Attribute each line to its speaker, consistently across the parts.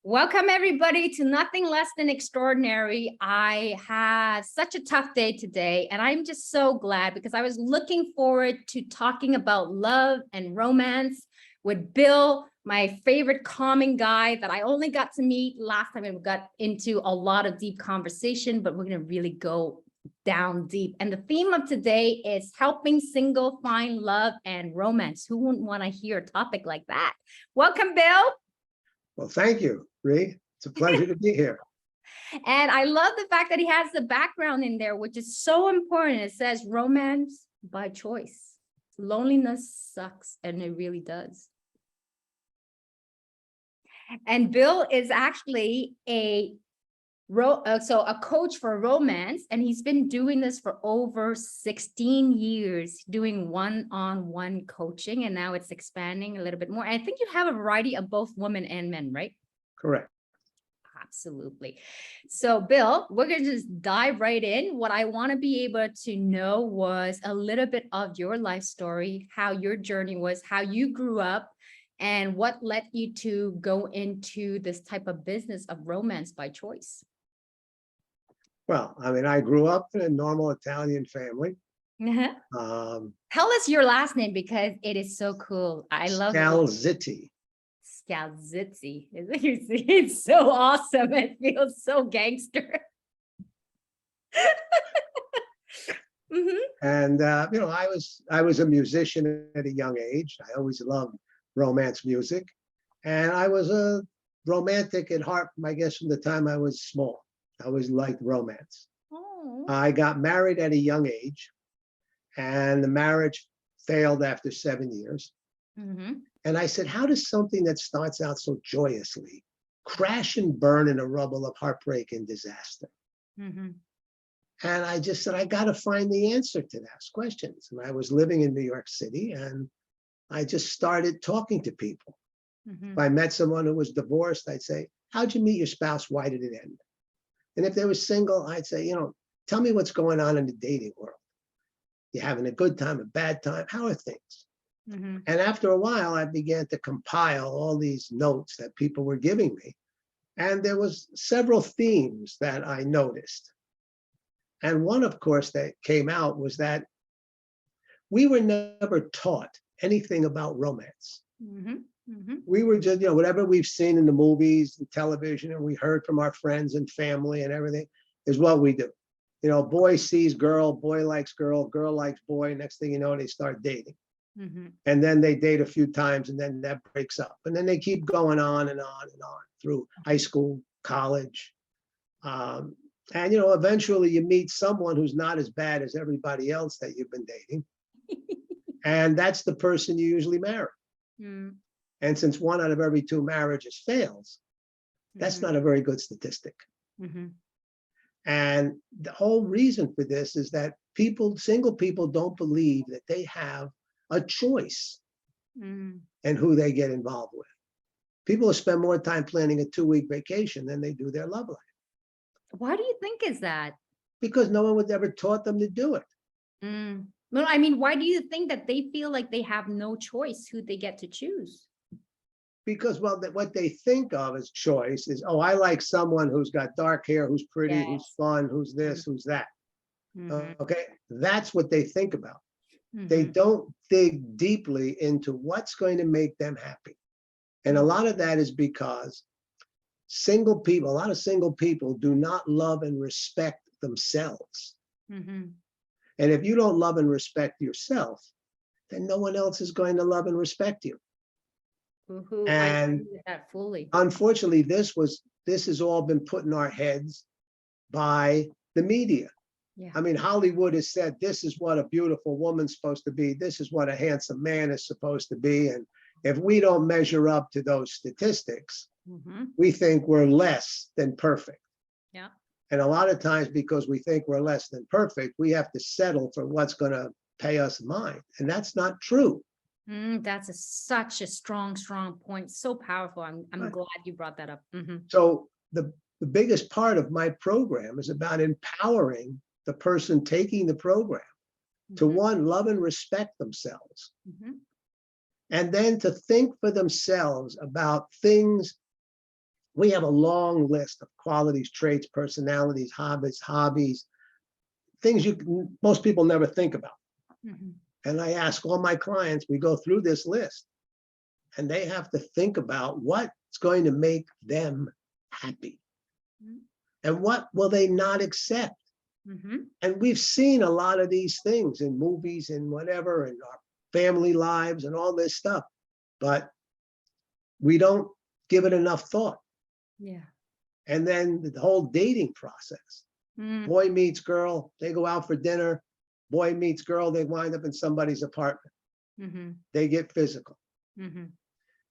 Speaker 1: Welcome everybody to Nothing Less Than Extraordinary. I had such a tough day today, and I'm just so glad because I was looking forward to talking about love and romance with Bill, my favorite calming guy that I only got to meet last time, and we got into a lot of deep conversation, but we're going to really go down deep. And the theme of today is helping single find love and romance. Who wouldn't want to hear a topic like that? Welcome, Bill.
Speaker 2: Well, thank you, Ree. It's a pleasure to be here.
Speaker 1: And I love the fact that he has the background in there, which is so important. It says romance by choice. Loneliness sucks, and it really does. And Bill is actually a coach for romance, and he's been doing this for over 16 years, doing one-on-one coaching, and now it's expanding a little bit more. And I think you have a variety of both women and men, right?
Speaker 2: Correct.
Speaker 1: Absolutely. So Bill, we're going to just dive right in. What I want to be able to know was a little bit of your life story, how your journey was, how you grew up, and what led you to go into this type of business of romance by choice.
Speaker 2: Well, I mean, I grew up in a normal Italian family.
Speaker 1: Tell us your last name because it is so cool. I love
Speaker 2: Scalzittis.
Speaker 1: Scalzittis. It's so awesome. It feels so gangster.
Speaker 2: And I was a musician at a young age. I always loved romance music, and I was a romantic at heart, I guess, from the time I was small. I always liked romance.
Speaker 1: Oh.
Speaker 2: I got married at a young age, and the marriage failed after 7 years. And I said, how does something that starts out so joyously crash and burn in a rubble of heartbreak and disaster? And I just said, I got to find the answer to those questions. And I was living in New York City, and I just started talking to people. If I met someone who was divorced, I'd say, how'd you meet your spouse? Why did it end? And if they were single, I'd say, tell me what's going on in the dating world. You having a good time, a bad time? How are things? And after a while, I began to compile all these notes that people were giving me. And there was several themes that I noticed. And one, of course, that came out was that we were never taught anything about romance. We were just, whatever we've seen in the movies and television, and we heard from our friends and family and everything is what we do. Boy sees girl, boy likes girl, girl likes boy. Next thing you know, they start dating. And then they date a few times, and then that breaks up. And then they keep going on and on and on through high school, college. And, eventually you meet someone who's not as bad as everybody else that you've been dating. And that's the person you usually marry. And since 1 out of every 2 marriages fails, that's not a very good statistic. And the whole reason for this is that single people don't believe that they have a choice in who they get involved with. People spend more time planning a 2-week vacation than they do their love life.
Speaker 1: Why do you think is that?
Speaker 2: Because no one would ever taught them to do it.
Speaker 1: Well, I mean, why do you think that they feel like they have no choice who they get to choose?
Speaker 2: Because, well, what they think of as choice is, I like someone who's got dark hair, who's pretty, who's fun, who's this, who's that. Okay, that's what they think about. They don't dig deeply into what's going to make them happy. And a lot of that is because a lot of single people do not love and respect themselves. And if you don't love and respect yourself, then no one else is going to love and respect you.
Speaker 1: And I agree with that fully.
Speaker 2: Unfortunately, this has all been put in our heads by the media. I mean, Hollywood has said, this is what a beautiful woman's supposed to be. This is what a handsome man is supposed to be. And if we don't measure up to those statistics, we think we're less than perfect. And a lot of times, because we think we're less than perfect, we have to settle for what's going to pay us mind. And that's not true.
Speaker 1: That's such a strong point. So powerful. I'm glad you brought that up.
Speaker 2: So the biggest part of my program is about empowering the person taking the program to, one, love and respect themselves. And then to think for themselves about things We have a long list of qualities, traits, personalities, hobbies, things most people never think about.
Speaker 1: Mhm.
Speaker 2: And I ask all my clients, we go through this list, and they have to think about what's going to make them happy.
Speaker 1: Mhm.
Speaker 2: And what will they not accept?
Speaker 1: Mhm.
Speaker 2: And we've seen a lot of these things in movies and whatever, in our family lives and all this stuff, but we don't give it enough thought.
Speaker 1: Yeah.
Speaker 2: And then the whole dating process.
Speaker 1: Mm.
Speaker 2: Boy meets girl, they go out for dinner. Boy meets girl, they wind up in somebody's apartment.
Speaker 1: Mhm.
Speaker 2: They get physical.
Speaker 1: Mhm.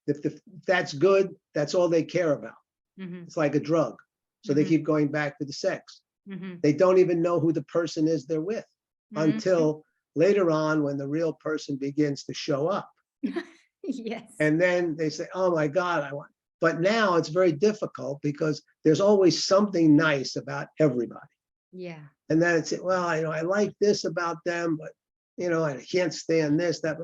Speaker 2: If that's good, that's all they care about.
Speaker 1: Mhm.
Speaker 2: It's like a drug. So they
Speaker 1: Mhm.
Speaker 2: keep going back to the sex.
Speaker 1: Mhm.
Speaker 2: They don't even know who the person is they're with
Speaker 1: Mhm.
Speaker 2: until later on when the real person begins to show up.
Speaker 1: Yes.
Speaker 2: And then they say, oh my God, I want. But now it's very difficult because there's always something nice about everybody.
Speaker 1: Yeah.
Speaker 2: And then it's, well, I like this about them, but I can't stand this, that,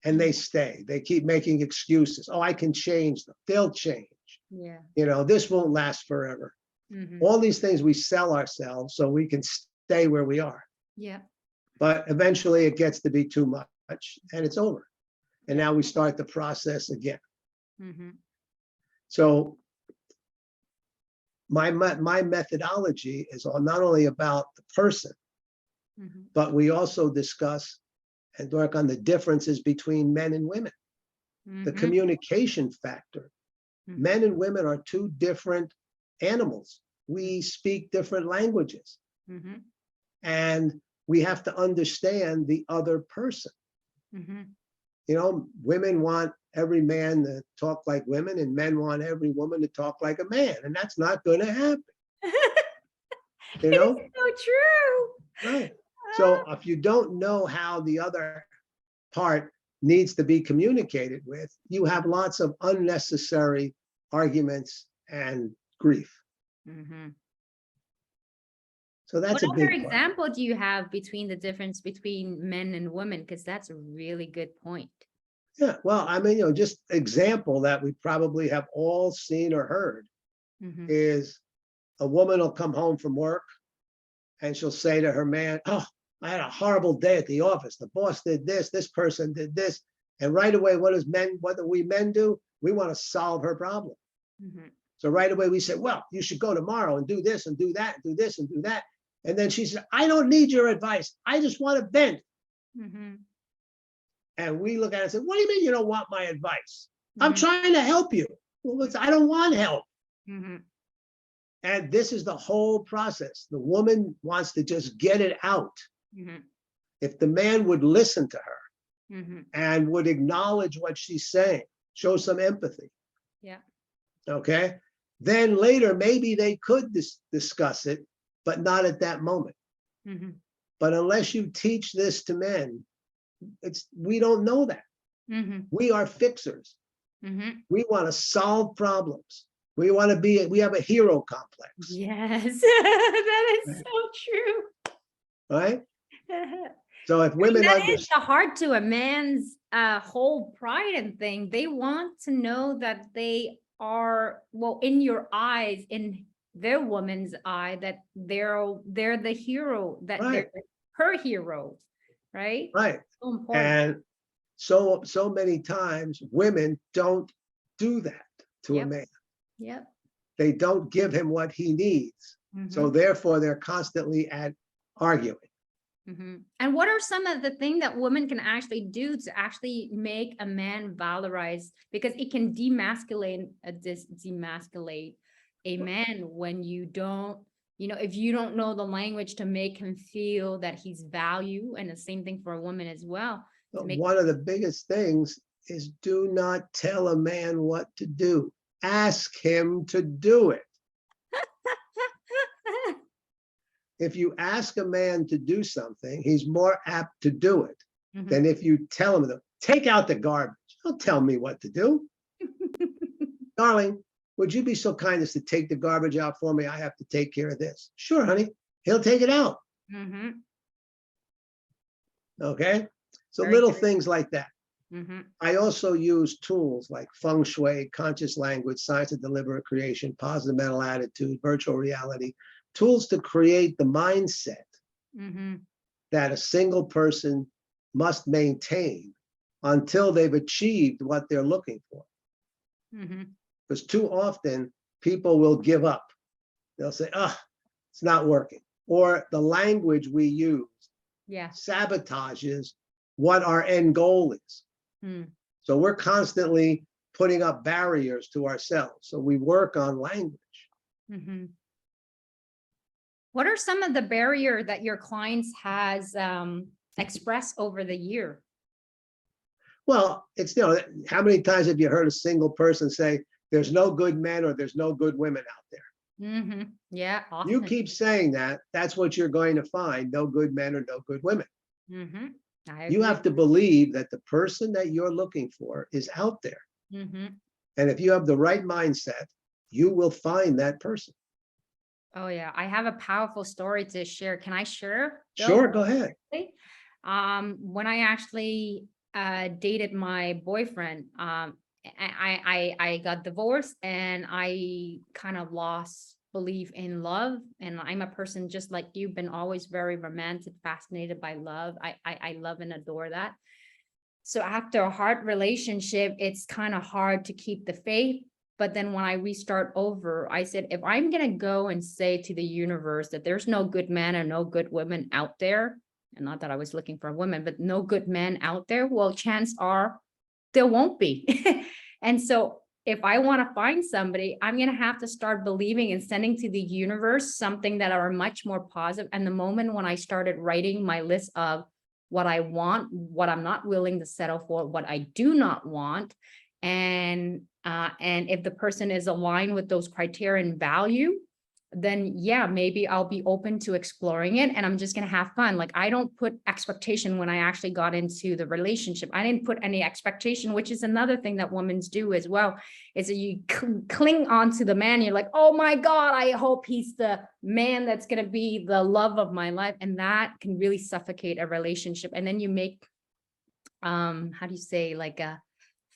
Speaker 2: and they stay. They keep making excuses. Oh, I can change them. They'll change.
Speaker 1: Yeah.
Speaker 2: This won't last forever.
Speaker 1: Mhm.
Speaker 2: All these things we sell ourselves so we can stay where we are.
Speaker 1: Yeah.
Speaker 2: But eventually it gets to be too much and it's over. And now we start the process again.
Speaker 1: Mhm.
Speaker 2: So my methodology is not only about the person,
Speaker 1: Mhm.
Speaker 2: but we also discuss and work on the differences between men and women, the
Speaker 1: Mhm.
Speaker 2: communication factor.
Speaker 1: Mhm.
Speaker 2: Men and women are two different animals. We speak different languages,
Speaker 1: Mhm.
Speaker 2: and we have to understand the other person.
Speaker 1: Mhm.
Speaker 2: Women want every man to talk like women, and men want every woman to talk like a man, and that's not going to happen.
Speaker 1: It is so true.
Speaker 2: Right. So if you don't know how the other part needs to be communicated with, you have lots of unnecessary arguments and grief.
Speaker 1: Mhm.
Speaker 2: So
Speaker 1: What
Speaker 2: that's a
Speaker 1: other
Speaker 2: big part.
Speaker 1: example do you have between the difference between men and women? Because that's a really good point.
Speaker 2: Yeah. Well, just example that we probably have all seen or heard
Speaker 1: Mhm.
Speaker 2: is a woman will come home from work and she'll say to her man, oh, I had a horrible day at the office. The boss did this person did this. And right away, what do we men do? We want to solve her problem.
Speaker 1: Mhm.
Speaker 2: So right away we say, well, you should go tomorrow and do this and do that, and do this and do that. And then she said, I don't need your advice. I just want to vent.
Speaker 1: Mhm.
Speaker 2: And we look at it and say, what do you mean you don't want my advice? I'm
Speaker 1: Mhm.
Speaker 2: trying to help you. Well, I don't want help.
Speaker 1: Mhm.
Speaker 2: And this is the whole process. The woman wants to just get it out.
Speaker 1: Mhm.
Speaker 2: If the man would listen to her
Speaker 1: Mhm.
Speaker 2: and would acknowledge what she's saying, show some empathy,
Speaker 1: Yeah.
Speaker 2: okay? Then later, maybe they could discuss it, but not at that moment.
Speaker 1: Mhm.
Speaker 2: But unless you teach this to men, we don't know that.
Speaker 1: Mhm.
Speaker 2: We are fixers.
Speaker 1: Mhm.
Speaker 2: We want to solve problems. We have a hero complex,
Speaker 1: Yes, that is so true.
Speaker 2: right? So if
Speaker 1: I mean,
Speaker 2: women
Speaker 1: that is
Speaker 2: understand,
Speaker 1: the heart to a man's whole pride and thing. They want to know that they are, well, in your eyes, in their woman's eye, that they're the hero, that
Speaker 2: right,
Speaker 1: they're her hero, right?
Speaker 2: right.
Speaker 1: So important.
Speaker 2: And so many times women don't do that to a
Speaker 1: Yep.
Speaker 2: man.
Speaker 1: Yep.
Speaker 2: They don't give him what he needs. So
Speaker 1: Mhm.
Speaker 2: therefore they're constantly at arguing.
Speaker 1: Mhm. And what are some of the things that women can actually do to actually make a man valorize? Because it can demasculate a man when you don't, if you don't know the language to make him feel that he's value, and the same thing for a woman as well. To
Speaker 2: But
Speaker 1: make
Speaker 2: one of the biggest things is do not tell a man what to do. Ask him to do it. If you ask a man to do something, he's more apt to do it than if you tell him to take out the garbage. Don't tell me what to do. Darling, would you be so kind as to take the garbage out for me? I have to take care of this. Sure, honey. He'll take it out.
Speaker 1: Mhm.
Speaker 2: Okay. So
Speaker 1: Very
Speaker 2: little
Speaker 1: good.
Speaker 2: things like that. I also use tools like feng shui, conscious language, science of deliberate creation, positive mental attitude, virtual reality, tools to create the mindset that a single person must maintain until they've achieved what they're looking for. Because too often people will give up. They'll say, oh, it's not working. Or the language we use sabotages what our end goal is. So we're constantly putting up barriers to ourselves. So we work on language.
Speaker 1: What are some of the barrier that your clients has expressed over the year?
Speaker 2: Well, it's, how many times have you heard a single person say, there's no good men or there's no good women out there?
Speaker 1: Yeah, often.
Speaker 2: You keep saying that, that's what you're going to find, no good men or no good women. You have to believe that the person that you're looking for is out there. And if you have the right mindset, you will find that person.
Speaker 1: Oh yeah, I have a powerful story to share. Can I share, Bill?
Speaker 2: Sure, go ahead.
Speaker 1: When I actually dated my boyfriend, I got divorced and I kind of lost belief in love. And I'm a person just like you, been always very romantic, fascinated by love. I love and adore that. So after a hard relationship, it's kind of hard to keep the faith. But then when I restart over, I said, if I'm going to go and say to the universe that there's no good man or no good women out there, and not that I was looking for a woman, but no good men out there, well, chances are there won't be. And so if I want to find somebody, I'm going to have to start believing and sending to the universe something that are much more positive. And the moment when I started writing my list of what I want, what I'm not willing to settle for, what I do not want, and if the person is aligned with those criteria and value, then yeah, maybe I'll be open to exploring it and I'm just going to have fun. Like I don't put expectation when I actually got into the relationship. I didn't put any expectation, which is another thing that women do as well, is that you cling on to the man. You're like, oh my God, I hope he's the man that's going to be the love of my life. And that can really suffocate a relationship. And then you make, how do you say, like a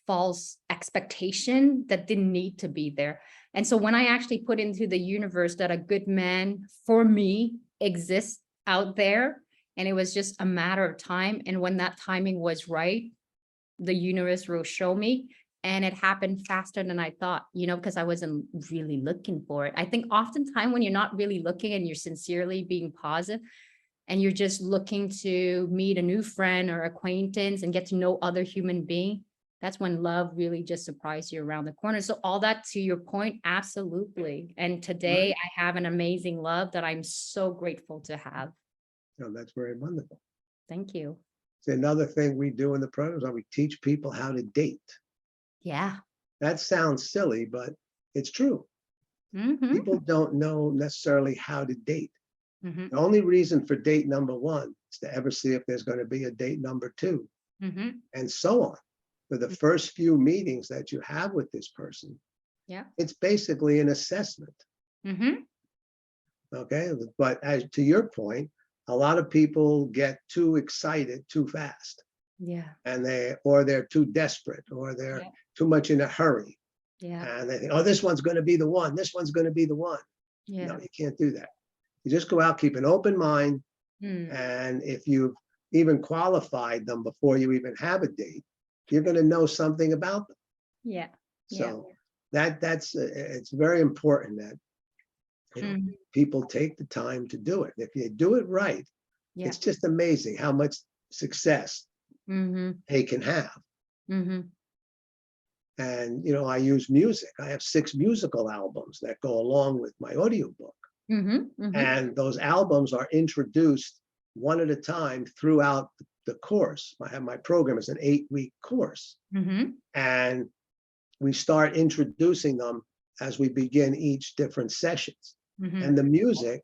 Speaker 1: false expectation that didn't need to be there. And so when I actually put into the universe that a good man for me exists out there, and it was just a matter of time. And when that timing was right, the universe will show me. And it happened faster than I thought, because I wasn't really looking for it. I think oftentimes when you're not really looking and you're sincerely being positive, and you're just looking to meet a new friend or acquaintance and get to know other human being, that's when love really just surprises you around the corner. So all that to your point, absolutely. And today I have an amazing love that I'm so grateful to have.
Speaker 2: Oh, that's very wonderful.
Speaker 1: Thank you.
Speaker 2: It's another thing we do in the program is we teach people how to date.
Speaker 1: Yeah.
Speaker 2: That sounds silly, but it's true. People don't know necessarily how to date. The only reason for date number one is to ever see if there's going to be a date number two, and so on. For the first few meetings that you have with this person, it's basically an assessment. Okay, but as to your point, a lot of people get too excited too fast. And they're too desperate, or they're too much in a hurry. And they think, oh, this one's going to be the one. This one's going to be the one. No, you can't do that. You just go out, keep an open mind. And if you've even qualified them before you even have a date, you're going to know something about them. So that's it's very important that people take the time to do it. If you do it right, it's just amazing how much success they can have. And I use music. I have 6 musical albums that go along with my audiobook. And those albums are introduced one at a time throughout the course. My program is an 8-week course. And we start introducing them as we begin each different sessions. And the music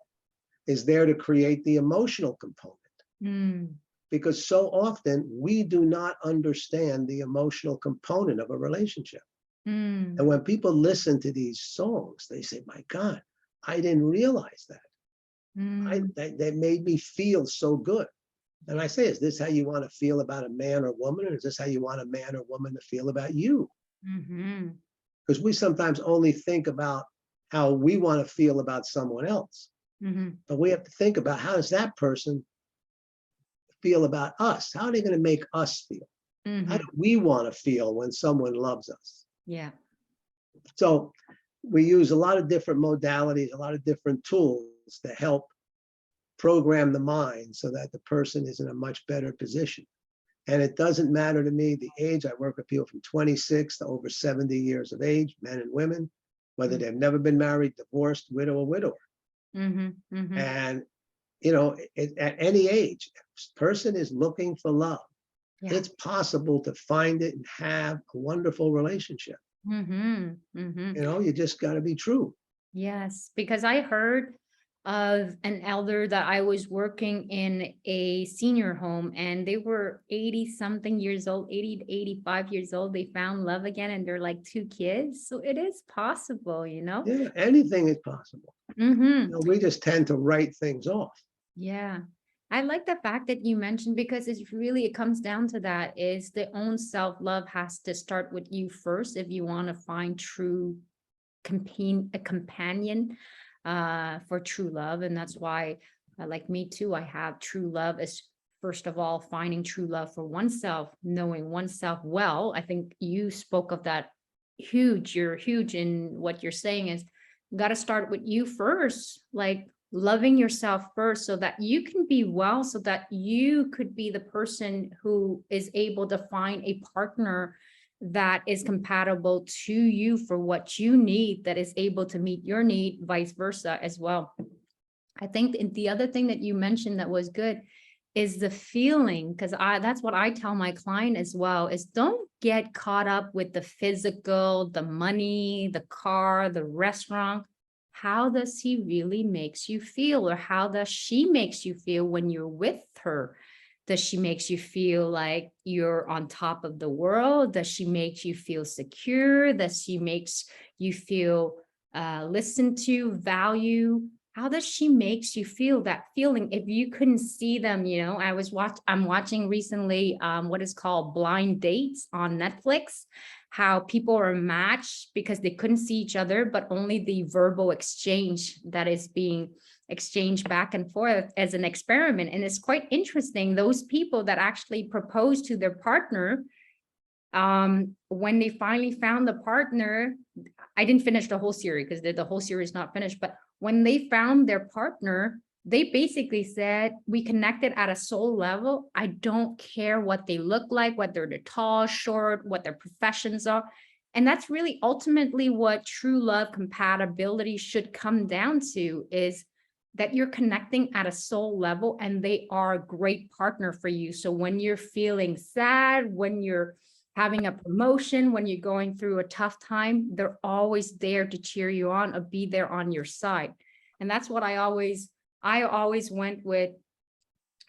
Speaker 2: is there to create the emotional component. Because so often we do not understand the emotional component of a relationship. And when people listen to these songs, they say, my God, I didn't realize that. That made me feel so good. And I say, is this how you want to feel about a man or woman? Or is this how you want a man or woman to feel about you?
Speaker 1: Mm-hmm.
Speaker 2: Because we sometimes only think about how we want to feel about someone else.
Speaker 1: Mm-hmm.
Speaker 2: But we have to think about, how does that person feel about us? How are they going to make us feel?
Speaker 1: Mm-hmm.
Speaker 2: How do we want to feel when someone loves us?
Speaker 1: Yeah.
Speaker 2: So we use a lot of different modalities, a lot of different tools to help program the mind so that the person is in a much better position. And it doesn't matter to me the age. I work with people from 26 to over 70 years of age, men and women, whether they've never been married, divorced, widow, or widower.
Speaker 1: Mm-hmm. Mm-hmm.
Speaker 2: And, you know, at any age, if a person is looking for love,
Speaker 1: Yeah.
Speaker 2: it's possible to find it and have a wonderful relationship.
Speaker 1: Mm-hmm. Mm-hmm.
Speaker 2: You know, you just got to be true.
Speaker 1: Yes, because I heard of an elder that I was working in a senior home, and they were 80 something years old, 80 to 85 years old. They found love again, and they're like 2 kids. So it is possible, you know?
Speaker 2: Yeah, anything is possible.
Speaker 1: Mm-hmm.
Speaker 2: You know, we just tend to write things off.
Speaker 1: Yeah. I like the fact that you mentioned, because it's really, it comes down to that, is the own self-love has to start with you first if you want to find true companion for true love. And that's why, like me too, I have true love as first of all finding true love for oneself, knowing oneself well. I think you spoke of that huge. You're huge in what you're saying is you got to start with you first, like loving yourself first so that you can be well, so that you could be the person who is able to find a partner that is compatible to you for what you need, that is able to meet your need, vice versa as well. I think the other thing that you mentioned that was good is the feeling, because that's what I tell my client as well, is don't get caught up with the physical, the money, the car, the restaurant. How does he really makes you feel, or how does she makes you feel when you're with her? Does she makes you feel like you're on top of the world? Does she make you feel secure? Does she makes you feel listened to, value? How does she makes you feel? That feeling, if you couldn't see them, you know, I'm watching recently what is called blind dates on Netflix, how people are matched because they couldn't see each other, but only the verbal exchange that is being exchanged back and forth as an experiment. And it's quite interesting. Those people that actually propose to their partner, when they finally found the partner, I didn't finish the whole series because the whole series is not finished, but when they found their partner, they basically said, we connected at a soul level. I don't care what they look like, whether they're tall, short, what their professions are. And that's really ultimately what true love compatibility should come down to, is that you're connecting at a soul level and they are a great partner for you. So when you're feeling sad, when you're having a promotion, when you're going through a tough time, they're always there to cheer you on or be there on your side. And that's what I always went with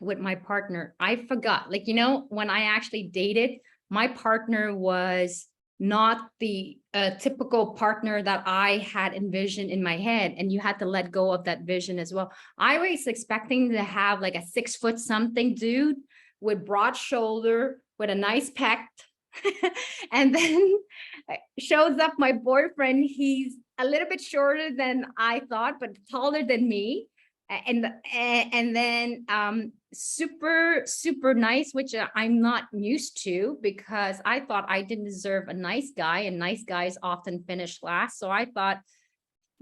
Speaker 1: my partner. I forgot, like, you know, when I actually dated, my partner was not the typical partner that I had envisioned in my head. And you had to let go of that vision as well. I was expecting to have like a 6 foot something dude with broad shoulder, with a nice pec. And then shows up my boyfriend. He's a little bit shorter than I thought, but taller than me. And then super nice, which I'm not used to, because I thought I didn't deserve a nice guy, and nice guys often finish last. So I thought,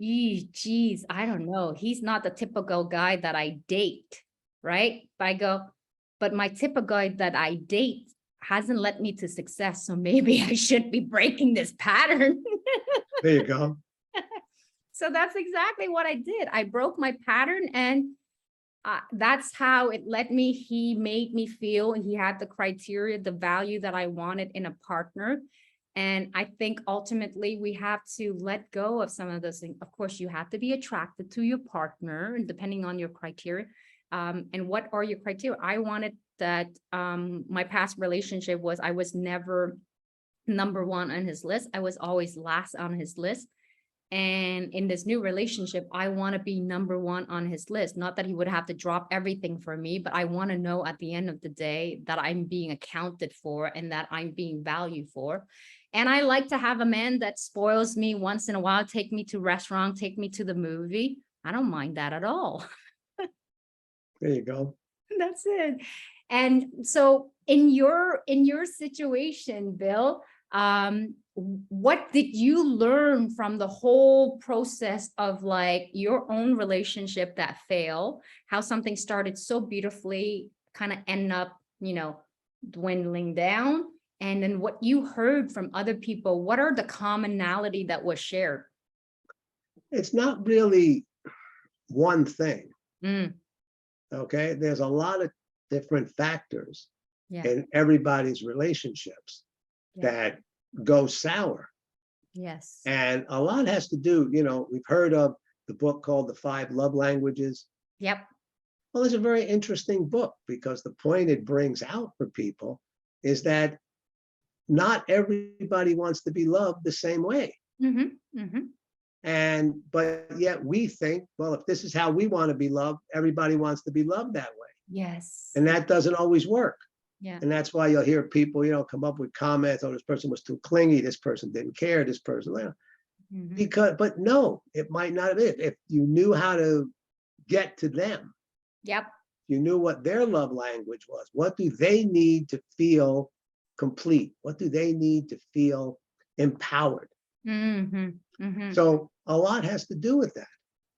Speaker 1: geez, I don't know, he's not the typical guy that I date, right? But my typical guy that I date hasn't led me to success, so maybe I should be breaking this pattern.
Speaker 2: There you go.
Speaker 1: So that's exactly what I did. I broke my pattern, and that's how it led me. He made me feel, and he had the criteria, the value that I wanted in a partner. And I think ultimately we have to let go of some of those things. Of course, you have to be attracted to your partner, and depending on your criteria. And what are your criteria? I wanted that my past relationship was, I was never number one on his list. I was always last on his list. And in this new relationship, I want to be number one on his list. Not that he would have to drop everything for me, but I want to know at the end of the day that I'm being accounted for and that I'm being valued for. And I like to have a man that spoils me once in a while, take me to restaurant, take me to the movie. I don't mind that at all.
Speaker 2: There you go.
Speaker 1: That's it. And so in your situation, Bill, what did you learn from the whole process of like your own relationship that failed, how something started so beautifully kind of end up, dwindling down, and then what you heard from other people, what are the commonality that was shared?
Speaker 2: It's not really one thing.
Speaker 1: Mm,
Speaker 2: Okay. There's a lot of different factors
Speaker 1: yeah,
Speaker 2: in everybody's relationships
Speaker 1: yeah,
Speaker 2: that go sour.
Speaker 1: yes,
Speaker 2: And a lot has to do, we've heard of the book called The 5 Love Languages.
Speaker 1: yep,
Speaker 2: Well, it's a very interesting book because the point it brings out for people is that not everybody wants to be loved the same way.
Speaker 1: mm-hmm, mm-hmm.
Speaker 2: But yet we think, well, if this is how we want to be loved, everybody wants to be loved that way.
Speaker 1: Yes,
Speaker 2: And that doesn't always work.
Speaker 1: yeah,
Speaker 2: And that's why you'll hear people, come up with comments, oh, this person was too clingy, this person didn't care, this person,
Speaker 1: mm-hmm.
Speaker 2: but no, it might not have been. If you knew how to get to them,
Speaker 1: Yep,
Speaker 2: you knew what their love language was. What do they need to feel complete? What do they need to feel empowered?
Speaker 1: mm-hmm, mm-hmm.
Speaker 2: So a lot has to do with that.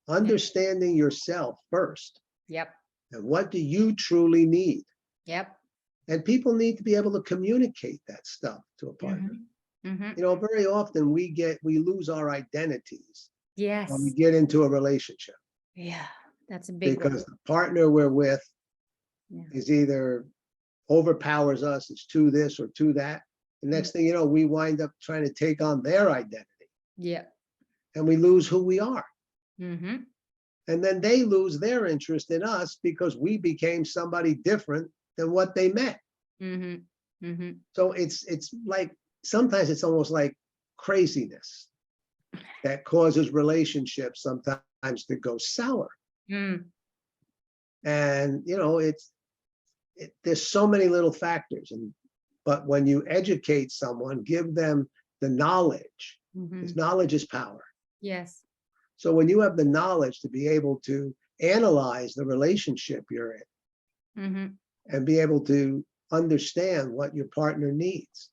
Speaker 2: Understanding yourself first.
Speaker 1: Yep,
Speaker 2: And what do you truly need?
Speaker 1: yep.
Speaker 2: And people need to be able to communicate that stuff to a partner.
Speaker 1: Mm-hmm.
Speaker 2: Very often we lose our identities when we
Speaker 1: Yes.
Speaker 2: get into a relationship
Speaker 1: Yeah, that's a big one.
Speaker 2: because the partner we're with
Speaker 1: Yeah.
Speaker 2: is either overpowers us, it's to this or to that. The next thing you know, we wind up trying to take on their identity
Speaker 1: Yeah.
Speaker 2: and we lose who we are.
Speaker 1: Mm-hmm.
Speaker 2: And then they lose their interest in us because we became somebody different than what they met.
Speaker 1: Mm-hmm. Mm-hmm.
Speaker 2: So it's like sometimes it's almost like craziness that causes relationships sometimes to go sour.
Speaker 1: Mm.
Speaker 2: And there's so many little factors. But when you educate someone, give them the knowledge,
Speaker 1: Mm-hmm.
Speaker 2: because knowledge is power.
Speaker 1: Yes.
Speaker 2: So when you have the knowledge to be able to analyze the relationship you're in
Speaker 1: Mm-hmm.
Speaker 2: and be able to understand what your partner needs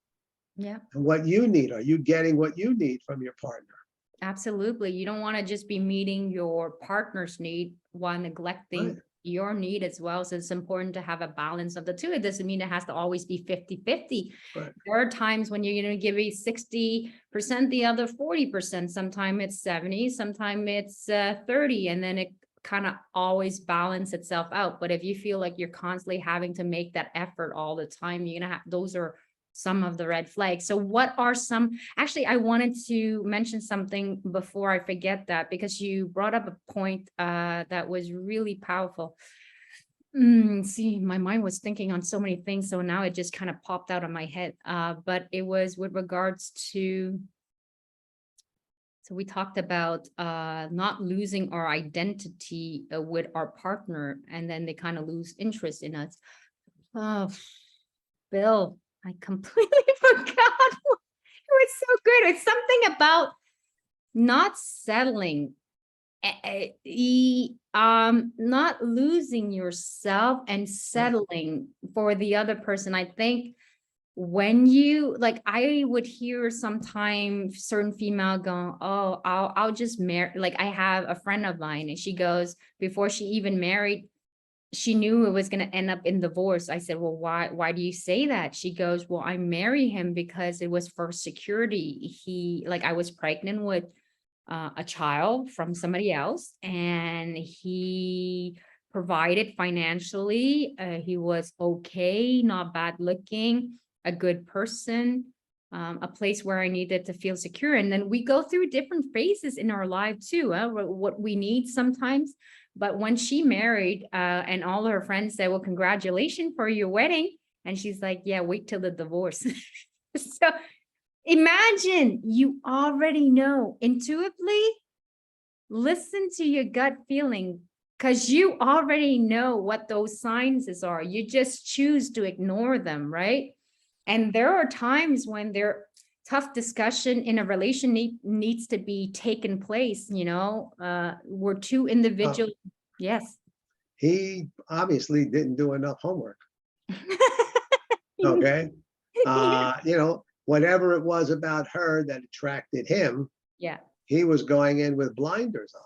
Speaker 1: Yeah.
Speaker 2: and what you need, are you getting what you need from your partner?
Speaker 1: Absolutely. You don't want to just be meeting your partner's need while neglecting
Speaker 2: Right.
Speaker 1: your need as well. So it's important to have a balance of the two. It doesn't mean it has to always be 50-50.
Speaker 2: Right.
Speaker 1: There are times when you're going to give a 60%, the other 40%. Sometimes it's 70, sometimes it's 30, and then it kind of always balance itself out. But if you feel like you're constantly having to make that effort all the time, you're going to have, those are some of the red flags. So what are actually, I wanted to mention something before I forget that, because you brought up a point that was really powerful. See, my mind was thinking on so many things, so now it just kind of popped out of my head. But it was with regards to, so we talked about not losing our identity with our partner, and then they kind of lose interest in us. Oh, Bill, I completely forgot. It was so good. It's something about not settling, not losing yourself and settling for the other person. I think when you, like, I would hear sometimes certain female going, oh, I'll just marry. Like, I have a friend of mine and she goes, before she even married, she knew it was going to end up in divorce. I said, well, why do you say that? She goes, well, I marry him because it was for security. I was pregnant with a child from somebody else, and he provided financially. He was okay, not bad looking, a good person, a place where I needed to feel secure. And then we go through different phases in our life too, what we need sometimes. But when she married, and all her friends said, well, congratulations for your wedding. And she's like, yeah, wait till the divorce. So Imagine you already know intuitively, listen to your gut feeling because you already know what those signs are. You just choose to ignore them, right? And there are times when there tough discussion in a relation needs to be taken place, we're two individuals. Yes.
Speaker 2: He obviously didn't do enough homework. Okay. Whatever it was about her that attracted him,
Speaker 1: Yeah.
Speaker 2: he was going in with blinders on.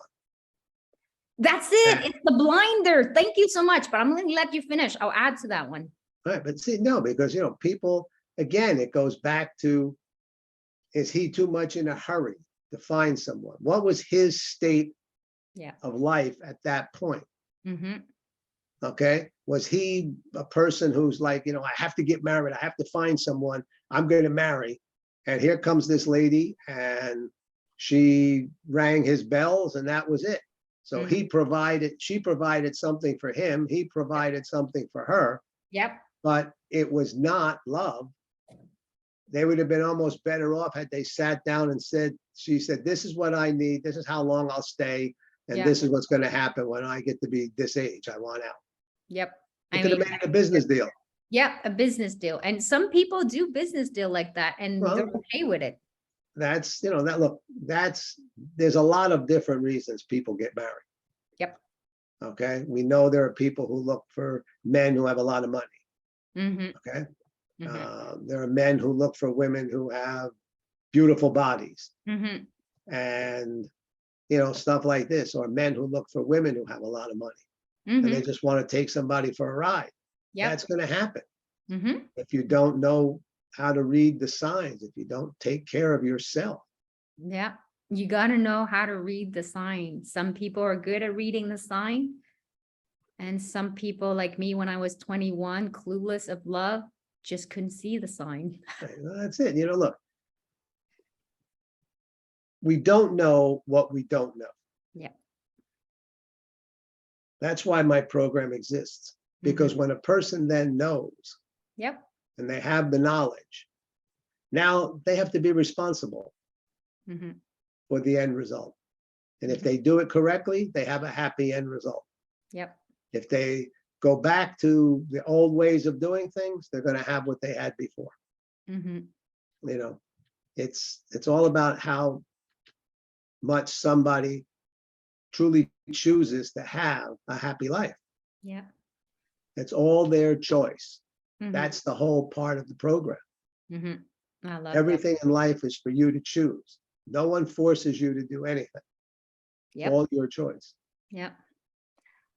Speaker 1: That's it. It's the blinder. Thank you so much. But I'm going to let you finish. I'll add to that one.
Speaker 2: Right. But see, no, because, people, again, it goes back to, is he too much in a hurry to find someone? What was his state of life at that point? Okay. Was he a person who's like, I have to get married. I have to find someone I'm going to marry. And here comes this lady and she rang his bells and that was it. So she provided something for him. He provided something for her.
Speaker 1: Yep.
Speaker 2: But it was not love. They would have been almost better off had they sat down and she said, this is what I need. This is how long I'll stay. And this is what's going to happen when I get to be this age. I want out.
Speaker 1: Yep.
Speaker 2: It could have made it a business deal.
Speaker 1: Yep. A business deal. And some people do business deal like that and they're okay with it.
Speaker 2: There's a lot of different reasons people get married.
Speaker 1: Yep.
Speaker 2: Okay. We know there are people who look for men who have a lot of money. Okay. There are men who look for women who have beautiful bodies and, stuff like this, or men who look for women who have a lot of money and they just want to take somebody for a ride. That's going to happen. If you don't know how to read the signs, if you don't take care of yourself.
Speaker 1: Yeah. You got to know how to read the signs. Some people are good at reading the sign. And some people like me, when I was 21, clueless of love, just couldn't see the sign.
Speaker 2: That's it. Look, we don't know what we don't know.
Speaker 1: Yeah.
Speaker 2: That's why my program exists, because when a person then knows, and they have the knowledge, now they have to be responsible for the end result. And if they do it correctly, they have a happy end result.
Speaker 1: Yep.
Speaker 2: If they go back to the old ways of doing things, they're going to have what they had before. It's all about how much somebody truly chooses to have a happy life.
Speaker 1: Yeah.
Speaker 2: It's all their choice. That's the whole part of the program.
Speaker 1: I love
Speaker 2: everything in life is for you to choose. No one forces you to do anything. It's all your choice.
Speaker 1: Yep.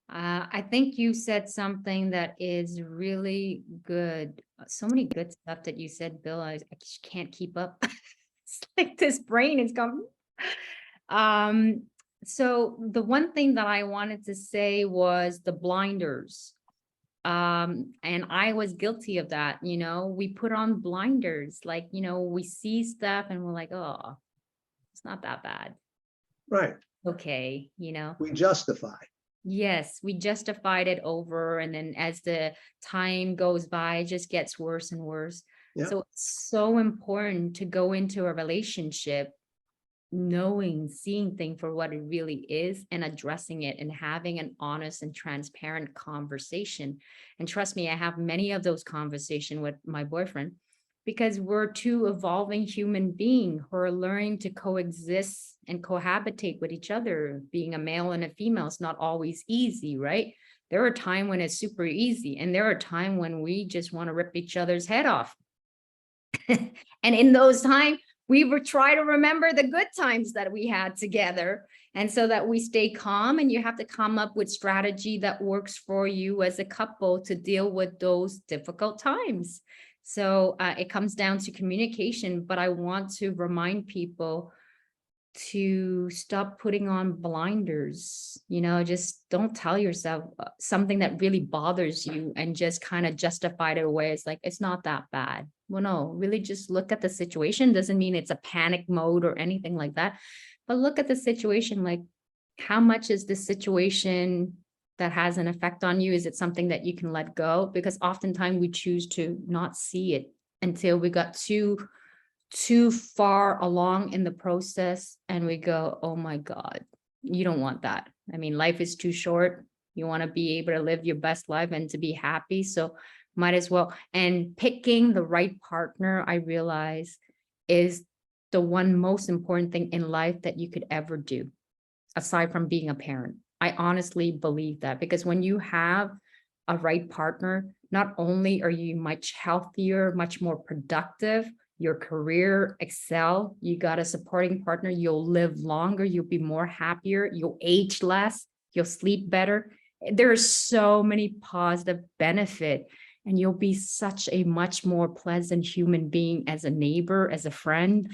Speaker 1: I think you said something that is really good. So many good stuff that you said, Bill. I just can't keep up. It's like this brain is going. So the one thing that I wanted to say was the blinders. And I was guilty of that. We put on blinders, like, we see stuff and we're like, oh, it's not that bad.
Speaker 2: Right.
Speaker 1: Okay.
Speaker 2: We justify.
Speaker 1: Yes, we justified it over. And then as the time goes by, it just gets worse and worse.
Speaker 2: Yeah.
Speaker 1: So it's so important to go into a relationship seeing things for what it really is and addressing it and having an honest and transparent conversation. And trust me, I have many of those conversations with my boyfriend because we're two evolving human beings who are learning to coexist and cohabitate with each other. Being a male and a female is not always easy, right? There are times when it's super easy and there are times when we just want to rip each other's head off. And in those times, we were trying to remember the good times that we had together. And so that we stay calm, and you have to come up with strategy that works for you as a couple to deal with those difficult times. So it comes down to communication, but I want to remind people to stop putting on blinders. Just don't tell yourself something that really bothers you and just kind of justify it away. It's like, it's not that bad. Well, no, really just look at the situation. Doesn't mean it's a panic mode or anything like that, but look at the situation. Like, how much is this situation that has an effect on you? Is it something that you can let go? Because oftentimes we choose to not see it until we got too too far along in the process and we go, oh my God, you don't want that. I mean, life is too short. You want to be able to live your best life and to be happy. So might as well. And picking the right partner, I realize, is the one most important thing in life that you could ever do, aside from being a parent. I honestly believe that, because when you have a right partner, not only are you much healthier, much more productive, your career excel, you got a supporting partner, you'll live longer, you'll be more happier, you'll age less, you'll sleep better. There are so many positive benefits, and you'll be such a much more pleasant human being as a neighbor, as a friend.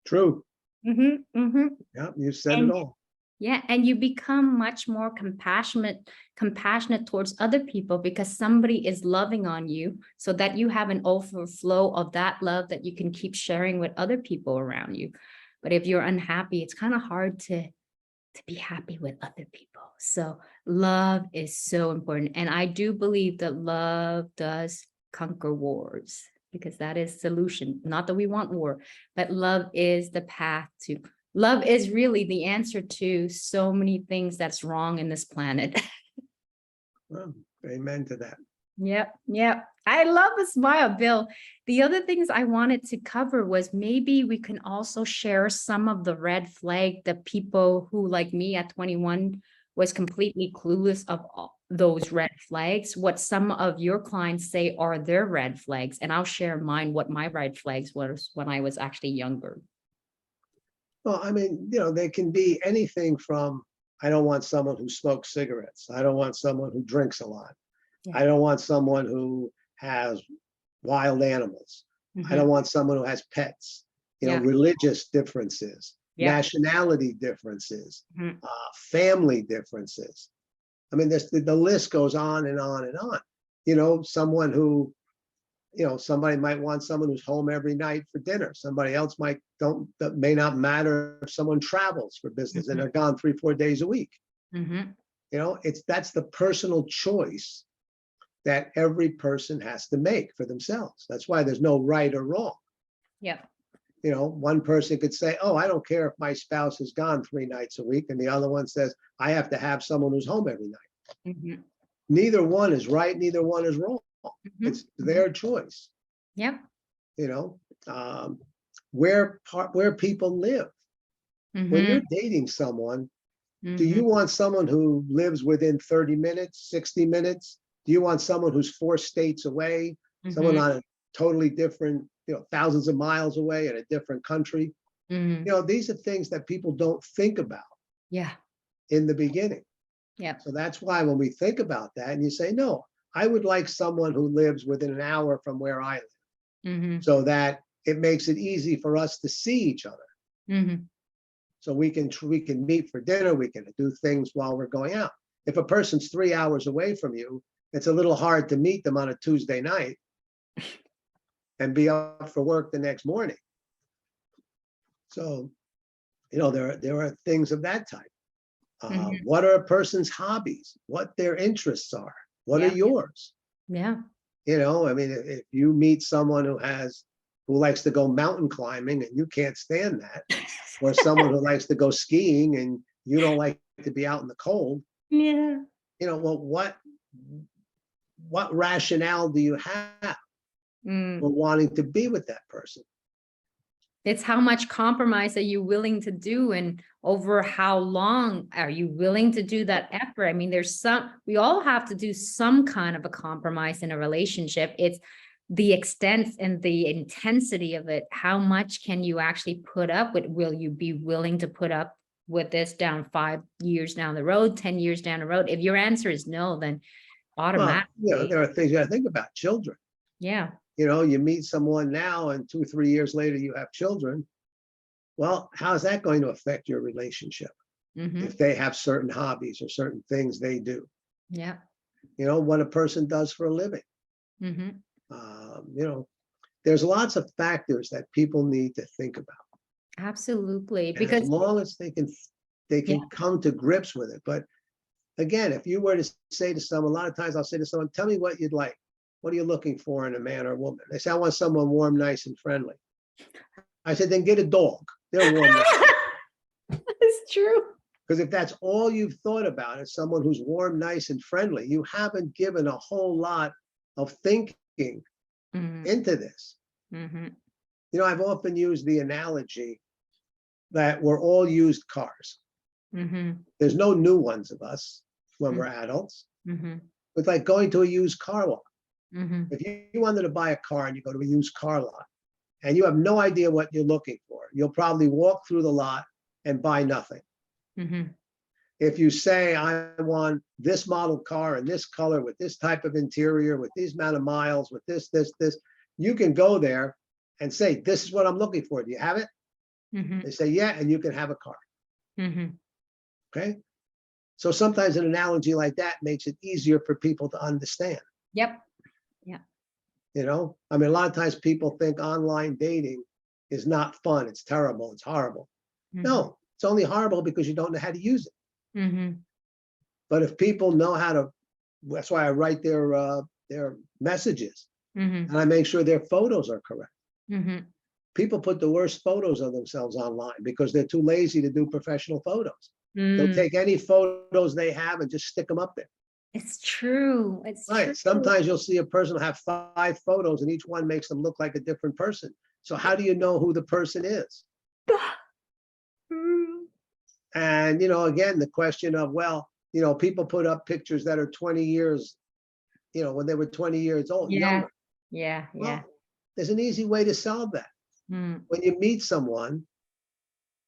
Speaker 2: True.
Speaker 1: Mm-hmm.
Speaker 2: Yeah, you said it
Speaker 1: And
Speaker 2: all.
Speaker 1: yeah, and you become much more compassionate towards other people, because somebody is loving on you, so that you have an overflow of that love that you can keep sharing with other people around you. But if you're unhappy, it's kind of hard to be happy with other people. So love is so important. And I do believe that love does conquer wars, because that is solution. Not that we want war, but love is the path to, love is really the answer to so many things that's wrong in this planet.
Speaker 2: Well, amen to that.
Speaker 1: Yep, yep. I love the smile, Bill. The other things I wanted to cover was maybe we can also share some of the red flag that people who, like me at 21, was completely clueless of all those red flags, what some of your clients say are their red flags. And I'll share mine, what my red flags was when I was actually younger.
Speaker 2: Well, I mean, they can be anything from, I don't want someone who smokes cigarettes. I don't want someone who drinks a lot.
Speaker 1: Yeah.
Speaker 2: I don't want someone who has wild animals. I don't want someone who has pets.
Speaker 1: Yeah.
Speaker 2: Religious differences,
Speaker 1: Yeah.
Speaker 2: nationality differences, family differences. I mean, the list goes on and on and on. Someone who, somebody might want someone who's home every night for dinner. Somebody else that may not matter if someone travels for business and they're gone 3-4 days a week. That's the personal choice that every person has to make for themselves. That's why there's no right or wrong.
Speaker 1: Yeah.
Speaker 2: One person could say, oh, I don't care if my spouse is gone 3 nights a week. And the other one says, I have to have someone who's home every night. Neither one is right. Neither one is wrong. It's their choice.
Speaker 1: Yep.
Speaker 2: Where people live. When you're dating someone, do you want someone who lives within 30 minutes, 60 minutes? Do you want someone who's 4 states away? Someone on a totally different, thousands of miles away in a different country? These are things that people don't think about in the beginning.
Speaker 1: Yeah.
Speaker 2: So that's why when we think about that and you say, no, I would like someone who lives within an hour from where I live, so that it makes it easy for us to see each other. So we can meet for dinner, we can do things while we're going out. If a person's 3 hours away from you, it's a little hard to meet them on a Tuesday night and be up for work the next morning. So, there are things of that type. What are a person's hobbies? What their interests are? What are yours?
Speaker 1: Yeah.
Speaker 2: I mean, if you meet someone who likes to go mountain climbing and you can't stand that, or someone who likes to go skiing and you don't like to be out in the cold.
Speaker 1: Yeah.
Speaker 2: Well, what rationale do you have for wanting to be with that person?
Speaker 1: It's how much compromise are you willing to do, and over how long are you willing to do that effort? I mean, we all have to do some kind of a compromise in a relationship. It's the extent and the intensity of it. How much can you actually put up with? Will you be willing to put up with this down 5 years down the road, 10 years down the road? If your answer is no, then automatically.
Speaker 2: Well, there are things you got to think about. Children.
Speaker 1: Yeah.
Speaker 2: You meet someone now and 2 or 3 years later you have children. Well, how is that going to affect your relationship if they have certain hobbies or certain things they do?
Speaker 1: Yeah.
Speaker 2: What a person does for a living. There's lots of factors that people need to think about.
Speaker 1: Absolutely.
Speaker 2: And
Speaker 1: because
Speaker 2: as long as they can come to grips with it. But again, if you were to say to someone, a lot of times I'll say to someone, tell me what you'd like. what are you looking for in a man or woman? They say, I want someone warm, nice, and friendly. I said, then get a dog. They're warm.
Speaker 1: It's true.
Speaker 2: Because if that's all you've thought about is someone who's warm, nice, and friendly, you haven't given a whole lot of thinking into this. I've often used the analogy that we're all used cars. There's no new ones of us when we're adults. It's like going to a used car lot. If you wanted to buy a car and you go to a used car lot and you have no idea what you're looking for, you'll probably walk through the lot and buy nothing. If you say, I want this model car in this color with this type of interior, with these amount of miles, with this, you can go there and say, this is what I'm looking for. Do you have it? They say, yeah, and you can have a car. Okay. So sometimes an analogy like that makes it easier for people to understand.
Speaker 1: Yep. Yeah.
Speaker 2: I mean, a lot of times people think online dating is not fun. It's terrible. It's horrible. No, it's only horrible because you don't know how to use it. But if people know how to, that's why I write their messages and I make sure their photos are correct. People put the worst photos of themselves online because they're too lazy to do professional photos. They'll take any photos they have and just stick them up there.
Speaker 1: It's true. It's
Speaker 2: right.
Speaker 1: True.
Speaker 2: Sometimes you'll see a person have 5 photos and each one makes them look like a different person. So how do you know who the person is? And, again, the question of, well, people put up pictures that are 20 years, when they were 20 years old.
Speaker 1: Yeah.
Speaker 2: Younger.
Speaker 1: Well,
Speaker 2: there's an easy way to solve that. When you meet someone,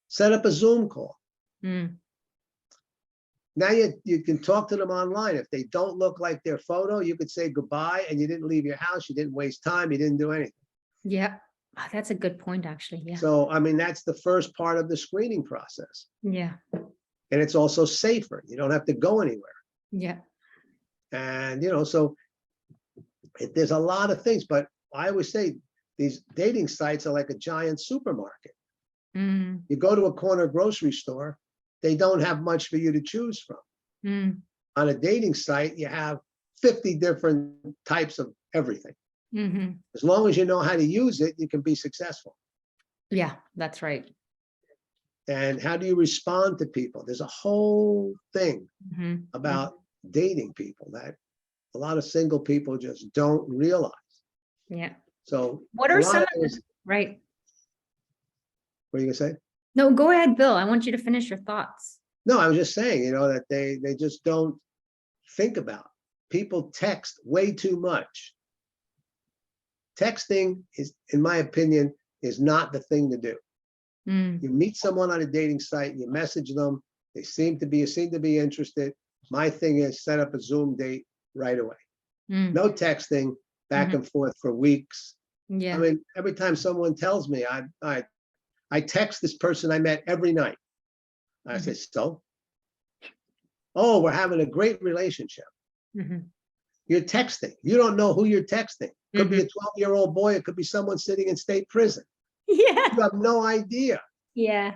Speaker 2: set up a Zoom call. Now you can talk to them online. If they don't look like their photo, you could say goodbye and you didn't leave your house. You didn't waste time. You didn't do anything.
Speaker 1: Yeah. Oh, that's a good point, actually. Yeah.
Speaker 2: So, I mean, that's the first part of the screening process.
Speaker 1: Yeah.
Speaker 2: And it's also safer. You don't have to go anywhere.
Speaker 1: Yeah.
Speaker 2: And, so there's a lot of things, but I always say these dating sites are like a giant supermarket. You go to a corner grocery store, they don't have much for you to choose from. On a dating site, you have 50 different types of everything. As long as you know how to use it, you can be successful.
Speaker 1: Yeah, that's right.
Speaker 2: And how do you respond to people? There's a whole thing about dating people that a lot of single people just don't realize.
Speaker 1: Yeah.
Speaker 2: So
Speaker 1: what are some of those, right?
Speaker 2: What are you gonna say?
Speaker 1: No, go ahead, Bill. I want you to finish your thoughts.
Speaker 2: No, I was just saying, that they just don't think about. People text way too much. Texting is, in my opinion, is not the thing to do. You meet someone on a dating site, you message them, they seem to be interested. My thing is set up a Zoom date right away. No texting back and forth for weeks.
Speaker 1: Yeah.
Speaker 2: I mean, every time someone tells me I text this person I met every night. I say, so? Oh, we're having a great relationship. You're texting. You don't know who you're texting. Could be a 12-year-old boy. It could be someone sitting in state prison.
Speaker 1: Yeah.
Speaker 2: You have no idea.
Speaker 1: Yeah.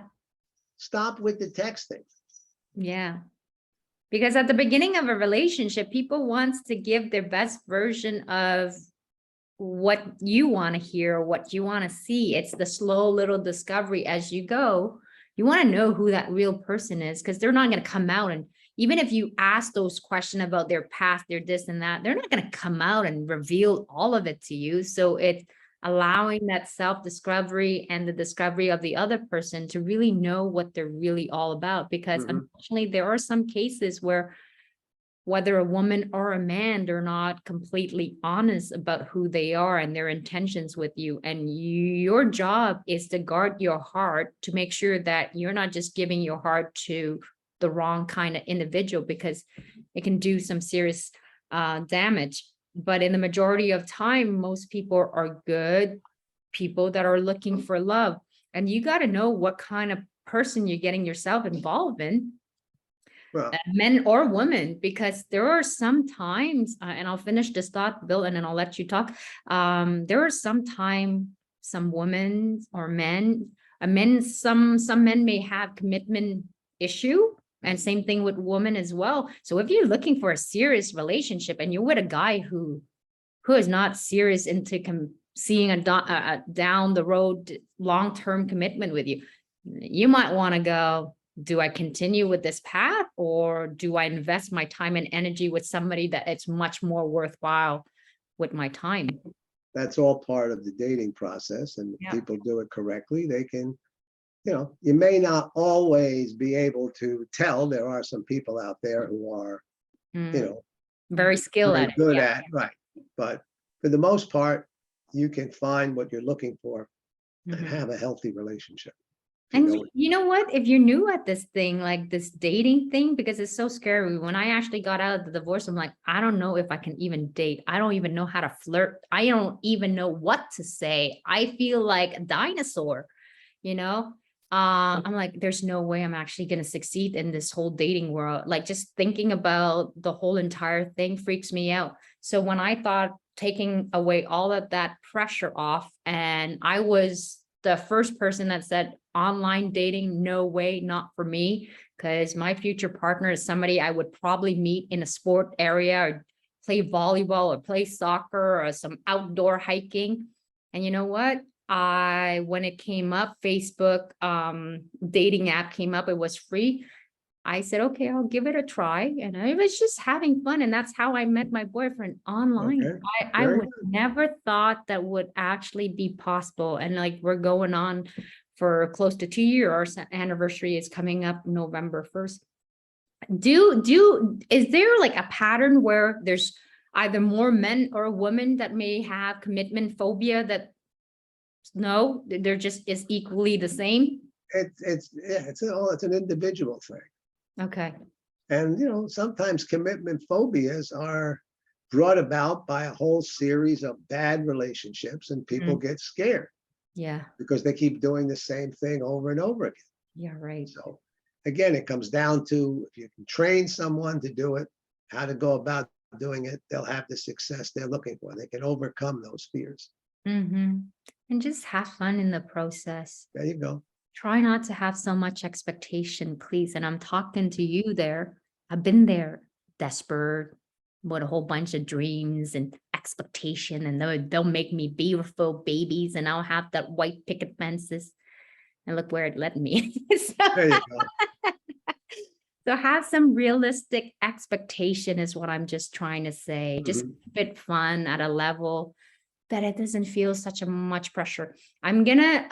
Speaker 2: Stop with the texting.
Speaker 1: Yeah. Because at the beginning of a relationship, people want to give their best version of what you want to hear or what you want to see. It's the slow little discovery as you go. You want to know who that real person is, because they're not going to come out. And even if you ask those questions about their past, their this and that, they're not going to come out and reveal all of it to you. So it's allowing that self-discovery and the discovery of the other person to really know what they're really all about. Because unfortunately, there are some cases where whether a woman or a man, they're not completely honest about who they are and their intentions with you. And your job is to guard your heart, to make sure that you're not just giving your heart to the wrong kind of individual, because it can do some serious damage. But in the majority of time, most people are good people that are looking for love. And you got to know what kind of person you're getting yourself involved in.
Speaker 2: Well,
Speaker 1: Men or women, because there are some times, and I'll finish this thought, Bill, and then I'll let you talk. There are sometimes some women or men, some men may have commitment issue, and same thing with women as well. So if you're looking for a serious relationship and you're with a guy who who is not serious into seeing a down the road long-term commitment with you, you might want to go, do I continue with this path, or do I invest my time and energy with somebody that it's much more worthwhile with my time?
Speaker 2: That's all part of the dating process. And if people do it correctly, they can, you may not always be able to tell. There are some people out there who are,
Speaker 1: very skilled at it.
Speaker 2: Good at, right. But for the most part, you can find what you're looking for and have a healthy relationship.
Speaker 1: And you know what? If you're new at this thing, like this dating thing, because it's so scary. When I actually got out of the divorce, I'm like, I don't know if I can even date. I don't even know how to flirt. I don't even know what to say. I feel like a dinosaur, I'm like, there's no way I'm actually going to succeed in this whole dating world. Like, just thinking about the whole entire thing freaks me out. So when I thought taking away all of that pressure off, and I was the first person that said online dating, no way, not for me, because my future partner is somebody I would probably meet in a sport area, or play volleyball, or play soccer, or some outdoor hiking. And you know what? When it came up, Facebook dating app came up, it was free. I said, okay, I'll give it a try. And I was just having fun. And that's how I met my boyfriend, online.
Speaker 2: Okay.
Speaker 1: I would never thought that would actually be possible. And like, we're going on for close to 2 years. Our anniversary is coming up November 1st. Is there like a pattern where there's either more men or women that may have commitment phobia, that no, they're just is equally the same?
Speaker 2: It's an individual thing.
Speaker 1: Okay.
Speaker 2: And sometimes commitment phobias are brought about by a whole series of bad relationships, and people get scared.
Speaker 1: Yeah.
Speaker 2: Because they keep doing the same thing over and over again.
Speaker 1: Yeah, right.
Speaker 2: So again, it comes down to, if you can train someone to do it, how to go about doing it, they'll have the success they're looking for. They can overcome those fears.
Speaker 1: And just have fun in the process.
Speaker 2: There you go.
Speaker 1: Try not to have so much expectation, please. And I'm talking to you there. I've been there, desperate, with a whole bunch of dreams and expectation, and they'll make me beautiful babies, and I'll have that white picket fences. And look where it led me.
Speaker 2: There you go.
Speaker 1: So have some realistic expectation is what I'm just trying to say. Just keep it fun at a level that it doesn't feel such a much pressure. I'm gonna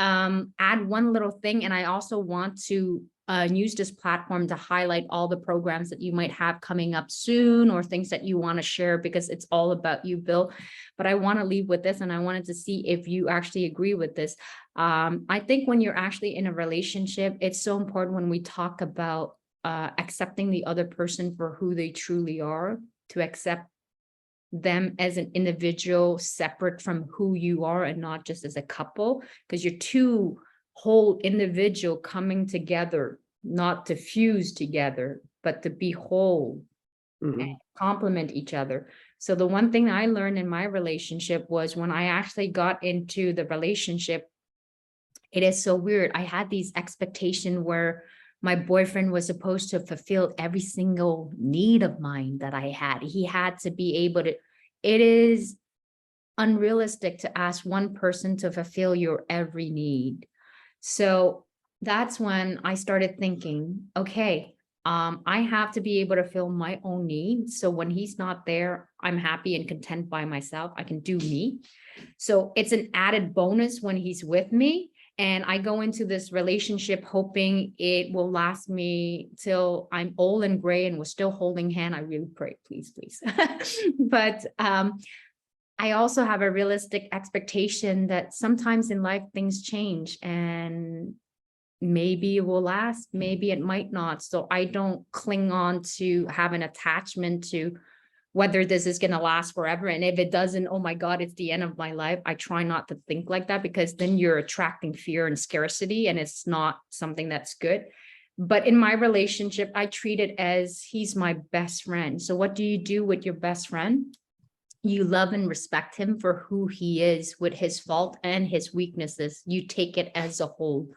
Speaker 1: add one little thing, and I also want to use this platform to highlight all the programs that you might have coming up soon, or things that you want to share, because it's all about you, Bill. But I want to leave with this, and I wanted to see if you actually agree with this. I think when you're actually in a relationship, it's so important when we talk about accepting the other person for who they truly are, to accept them as an individual separate from who you are, and not just as a couple, because you're two whole individual coming together, not to fuse together, but to be whole and complement each other. So the one thing I learned in my relationship was, when I actually got into the relationship, it is so weird. I had these expectations where my boyfriend was supposed to fulfill every single need of mine that I had. He had to be able to, it is unrealistic to ask one person to fulfill your every need. So that's when I started thinking, okay, I have to be able to fill my own needs. So when he's not there, I'm happy and content by myself. I can do me. So it's an added bonus when he's with me. And I go into this relationship hoping it will last me till I'm old and gray and we're still holding hand. I really pray, please, please. But I also have a realistic expectation that sometimes in life things change, and maybe it will last, maybe it might not. So I don't cling on to have an attachment to whether this is going to last forever. And if it doesn't, oh my God, it's the end of my life. I try not to think like that, because then you're attracting fear and scarcity, and it's not something that's good. But in my relationship, I treat it as he's my best friend. So what do you do with your best friend? You love and respect him for who he is, with his fault and his weaknesses. You take it as a whole.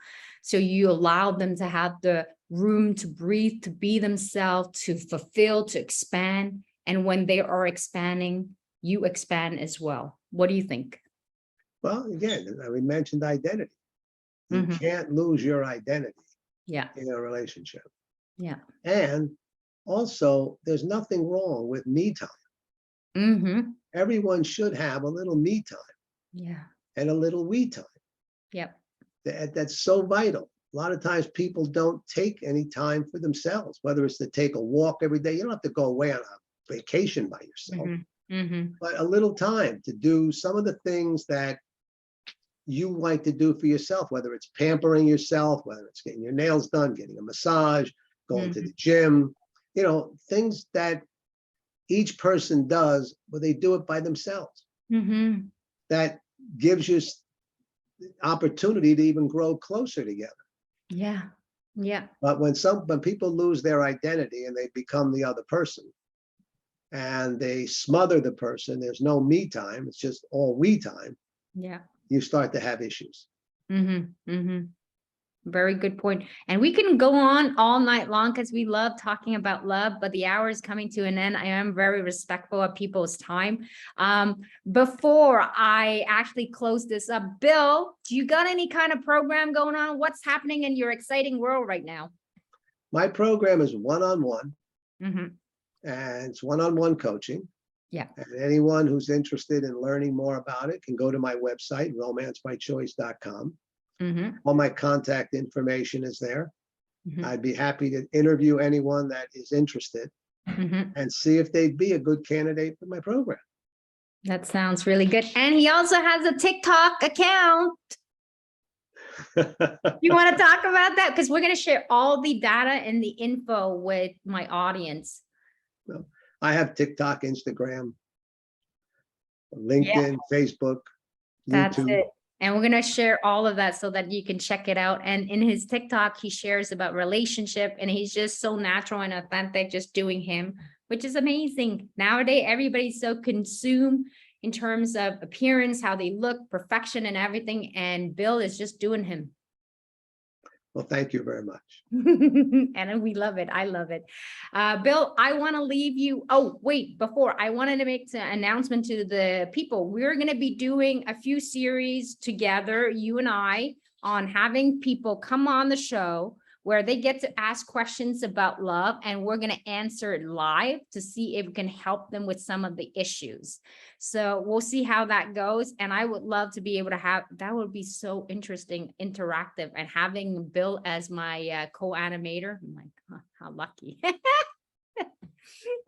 Speaker 1: So you allow them to have the room to breathe, to be themselves, to fulfill, to expand. And when they are expanding, you expand as well. What do you think?
Speaker 2: Well, again, we mentioned identity. You
Speaker 1: Mhm.
Speaker 2: can't lose your identity
Speaker 1: Yeah.
Speaker 2: in a relationship.
Speaker 1: Yeah.
Speaker 2: And also, there's nothing wrong with me time.
Speaker 1: Mm-hmm.
Speaker 2: Everyone should have a little me time
Speaker 1: Yeah.
Speaker 2: and a little we time.
Speaker 1: Yep.
Speaker 2: That's so vital. A lot of times people don't take any time for themselves, whether it's to take a walk every day. You don't have to go away on a vacation by yourself,
Speaker 1: Mm-hmm. Mm-hmm.
Speaker 2: but a little time to do some of the things that you like to do for yourself, whether it's pampering yourself, whether it's getting your nails done, getting a massage, going to the gym, things that each person does, but they do it by themselves.
Speaker 1: Mm-hmm.
Speaker 2: That gives you opportunity to even grow closer together.
Speaker 1: Yeah. Yeah.
Speaker 2: But when people lose their identity and they become the other person and they smother the person, there's no me time, it's just all we time.
Speaker 1: Yeah.
Speaker 2: You start to have issues.
Speaker 1: Mm-hmm. Mm-hmm. Very good point. And we can go on all night long because we love talking about love, but the hour is coming to an end. I am very respectful of people's time. Before I actually close this up, Bill, do you got any kind of program going on? What's happening in your exciting world right now?
Speaker 2: My program is one-on-one,
Speaker 1: Mm-hmm.
Speaker 2: and it's one-on-one coaching.
Speaker 1: Yeah.
Speaker 2: And anyone who's interested in learning more about it can go to my website, romancebychoice.com.
Speaker 1: Mm-hmm.
Speaker 2: All my contact information is there.
Speaker 1: Mm-hmm.
Speaker 2: I'd be happy to interview anyone that is interested and see if they'd be a good candidate for my program.
Speaker 1: That sounds really good. And he also has a TikTok account. You want to talk about that? Because we're going to share all the data and the info with my audience.
Speaker 2: Well, I have TikTok, Instagram, LinkedIn, Facebook,
Speaker 1: That's
Speaker 2: YouTube.
Speaker 1: it. And we're going to share all of that so that you can check it out. And in his TikTok, he shares about relationship, and he's just so natural and authentic, just doing him, which is amazing. Nowadays, everybody's so consumed in terms of appearance, how they look, perfection and everything. And Bill is just doing him.
Speaker 2: Well, thank you very much.
Speaker 1: And we love it. I love it. Bill, I want to leave you. Oh, wait, before I wanted to make an announcement to the people. We're going to be doing a few series together, you and I, on having people come on the show where they get to ask questions about love, and we're going to answer it live to see if we can help them with some of the issues. So we'll see how that goes. And I would love to be able to have, that would be so interesting, interactive, and having Bill as my co-animator. I'm like, huh, how lucky.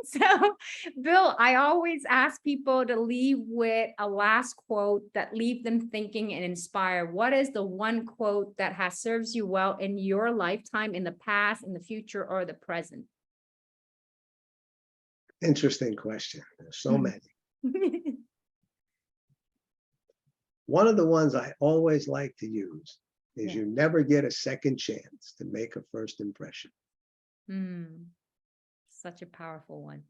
Speaker 1: So, Bill, I always ask people to leave with a last quote that leave them thinking and inspired. What is the one quote that has serves you well in your lifetime, in the past, in the future, or the present?
Speaker 2: Interesting question. There's so many. One of the ones I always like to use is you never get a second chance to make a first impression.
Speaker 1: Such a powerful one.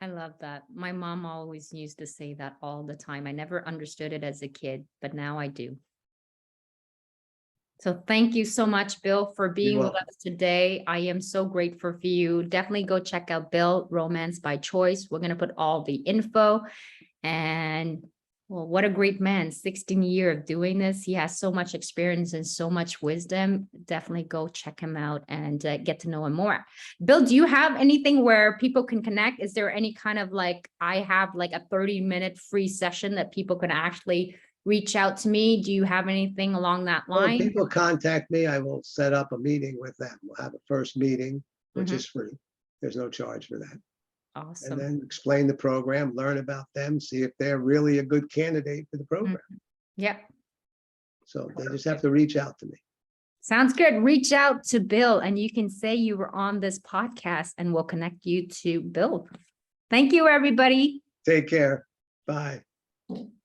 Speaker 1: I love that. My mom always used to say that all the time. I never understood it as a kid, but now I do. So thank you so much, Bill, for being with us today. I am so grateful for you. Definitely go check out Bill, Romance by Choice. We're going to put all the info. And well, what a great man, 16 years of doing this. He has so much experience and so much wisdom. Definitely go check him out and get to know him more. Bill, do you have anything where people can connect? Is there any kind of I have a 30-minute free session that people can actually reach out to me? Do you have anything along that line?
Speaker 2: Well, people contact me, I will set up a meeting with them. We'll have a first meeting, which is free. There's no charge for that.
Speaker 1: Awesome.
Speaker 2: And then explain the program, learn about them, see if they're really a good candidate for the program.
Speaker 1: Yep.
Speaker 2: So they just have to reach out to me.
Speaker 1: Sounds good. Reach out to Bill and you can say you were on this podcast and we'll connect you to Bill. Thank you, everybody.
Speaker 2: Take care. Bye.